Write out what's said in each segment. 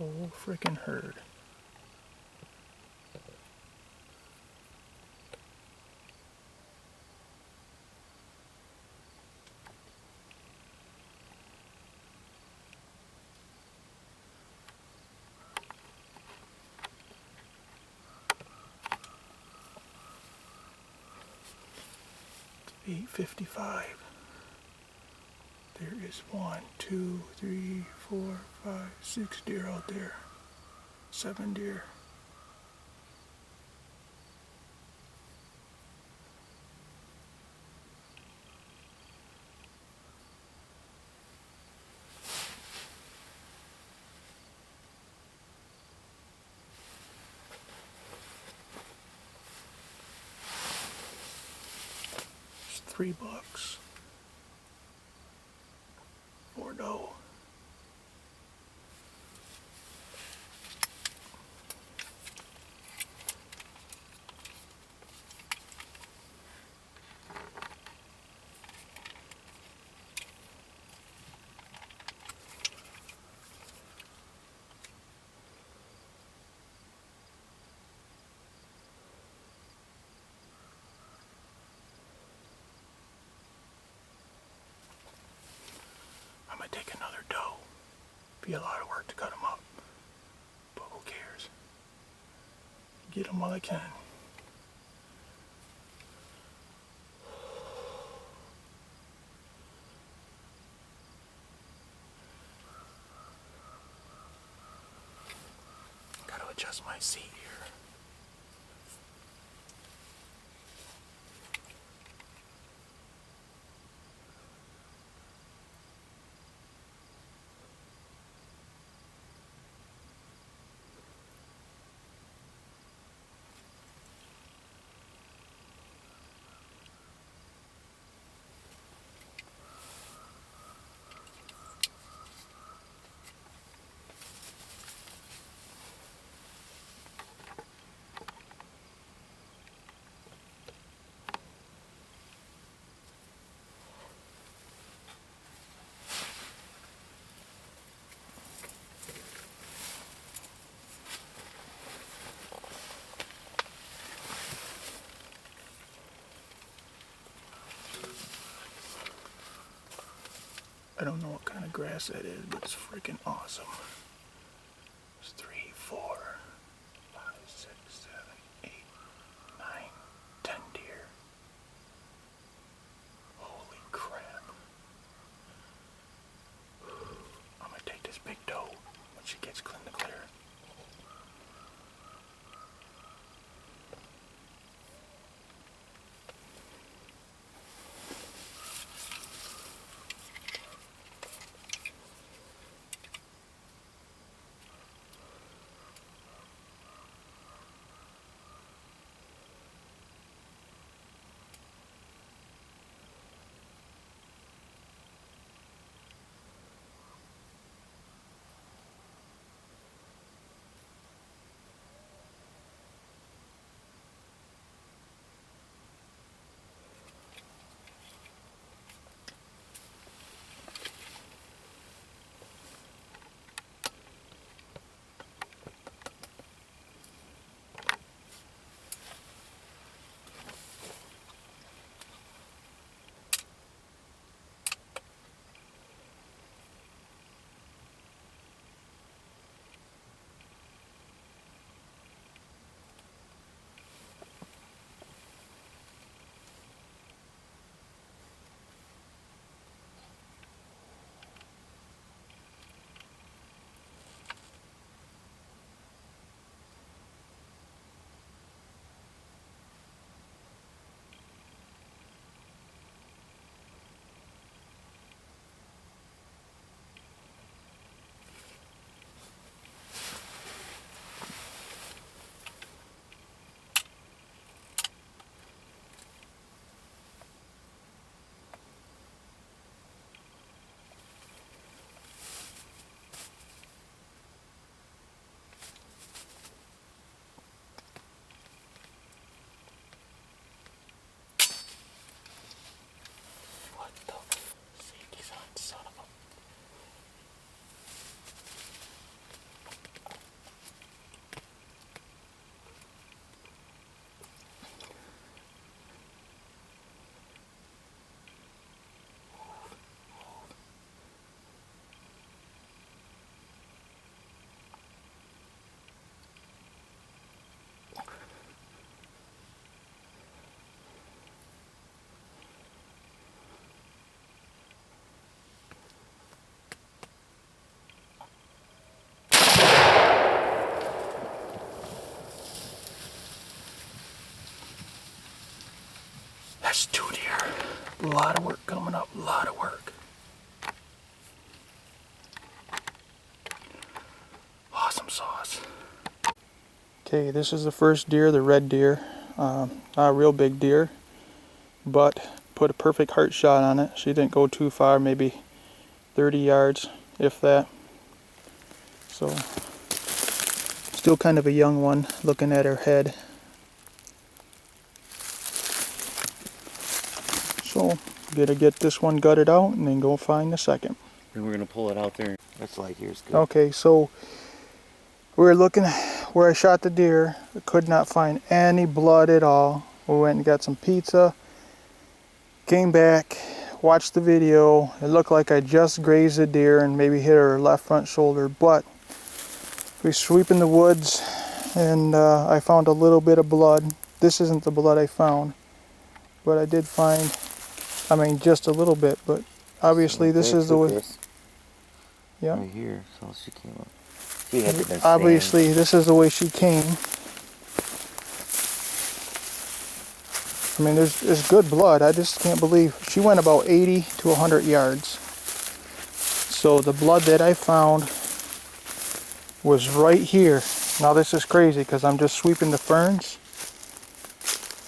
whole freaking herd. It's 8:55. There is 1, 2, 3, 4, 5, 6 deer out there. 7 deer. It's 3 bucks. 4 doe. I'm gonna take another doe. Be a lot of work to cut them up, but who cares? Get them while I can. Gotta adjust my seat here. I don't know what kind of grass that is, but it's freaking awesome. It's 3, 4, 5, 6, 7, 8, 9, 10 deer. Holy crap. I'm gonna take this big doe when she gets clean to clear. Yes, 2 deer. A lot of work coming up, a lot of work. Awesome sauce. Okay, this is the first deer, the red deer. Not a real big deer, but put a perfect heart shot on it. She didn't go too far, maybe 30 yards, if that. So, still kind of a young one, looking at her head. So, gotta get this one gutted out and then go find the second. Then we're gonna pull it out there. That's like, here's good. Okay, so we were looking where I shot the deer. I could not find any blood at all. We went and got some pizza, came back, watched the video. It looked like I just grazed the deer and maybe hit her left front shoulder, but we sweep in the woods and I found a little bit of blood. This isn't the blood I found, but I did find, I mean, just a little bit, but obviously so this is the way. This Yeah. right here, so she came up. She had to been Obviously this is the way she came. I mean, there's good blood. I just can't believe she went about 80 to 100 yards. So the blood that I found was right here. Now this is crazy because I'm just sweeping the ferns.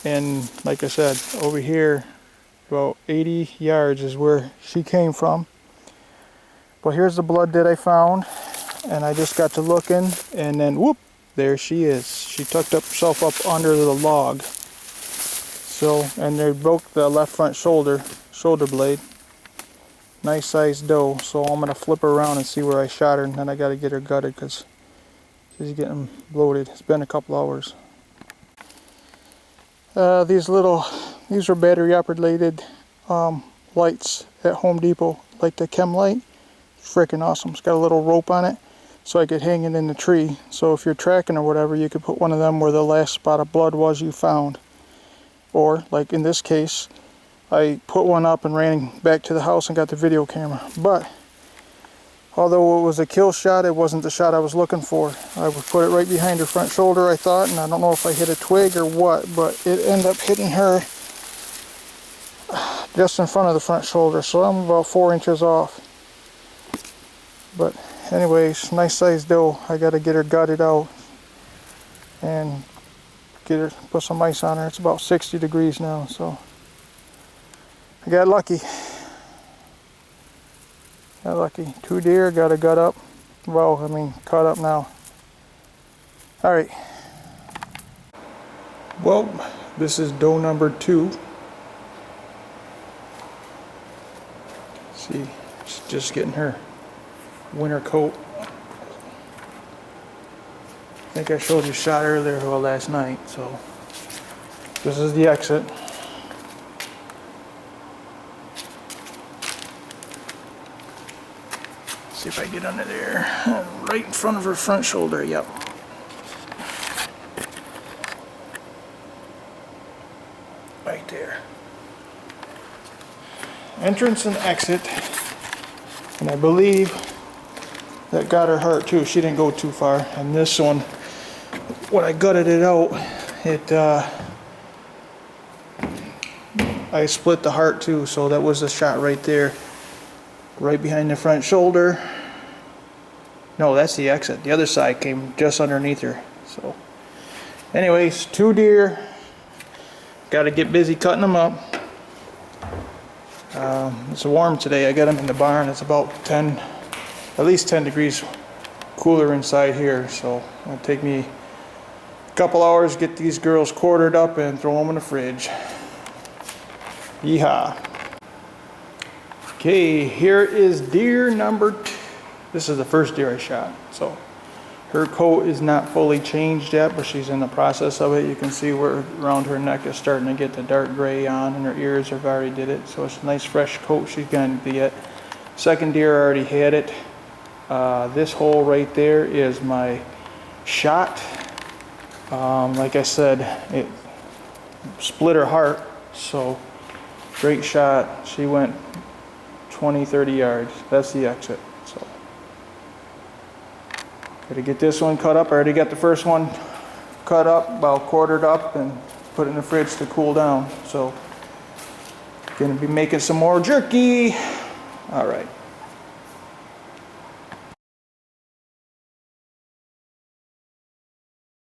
And like I said, over here, about 80 yards is where she came from. But here's the blood that I found. And I just got to looking, and then whoop, there she is. She tucked herself up under the log. So, and they broke the left front shoulder blade. Nice sized doe. So I'm gonna flip her around and see where I shot her, and then I gotta get her gutted because she's getting bloated. It's been a couple hours. These are battery operated lights at Home Depot, like the chem light. Freaking awesome. It's got a little rope on it, so I could hang it in the tree. So if you're tracking or whatever, you could put one of them where the last spot of blood was you found. Or, like in this case, I put one up and ran back to the house and got the video camera. But, although it was a kill shot, it wasn't the shot I was looking for. I would put it right behind her front shoulder, I thought, and I don't know if I hit a twig or what, but it ended up hitting her just in front of the front shoulder, so I'm about 4 inches off. But anyways, nice sized doe. I gotta get her gutted out and get her, put some ice on her. It's about 60 degrees now, so I got lucky. Got lucky. 2 deer, got a gut up. Well, I mean, cut up now. Alright. Well, this is doe number 2. See, she's just getting her winter coat. I think I showed you a shot earlier, well, last night, so this is the exit. See if I get under there. Right in front of her front shoulder, yep. Right there. Entrance and exit. And I believe that got her heart too. She didn't go too far. And this one, when I gutted it out, I split the heart too. So that was a shot right there, right behind the front shoulder. No, that's the exit. The other side came just underneath her. So, anyways, 2 deer. Got to get busy cutting them up. It's warm today. I got them in the barn. It's about at least 10 degrees cooler inside here, so it'll take me a couple hours to get these girls quartered up and throw them in the fridge. Yeehaw. Okay, here is deer number 2. This is the first deer I shot, so her coat is not fully changed yet, but she's in the process of it. You can see where around her neck is starting to get the dark gray on, and her ears have already did it, so it's a nice fresh coat she's going to get. Second deer already had it. This hole right there is my shot. Like I said, it split her heart, so great shot. She went 20-30 yards. That's the exit. So gotta get this one cut up. I already got the first one cut up, about quartered up, and put it in the fridge to cool down. So Gonna be making some more jerky. All right.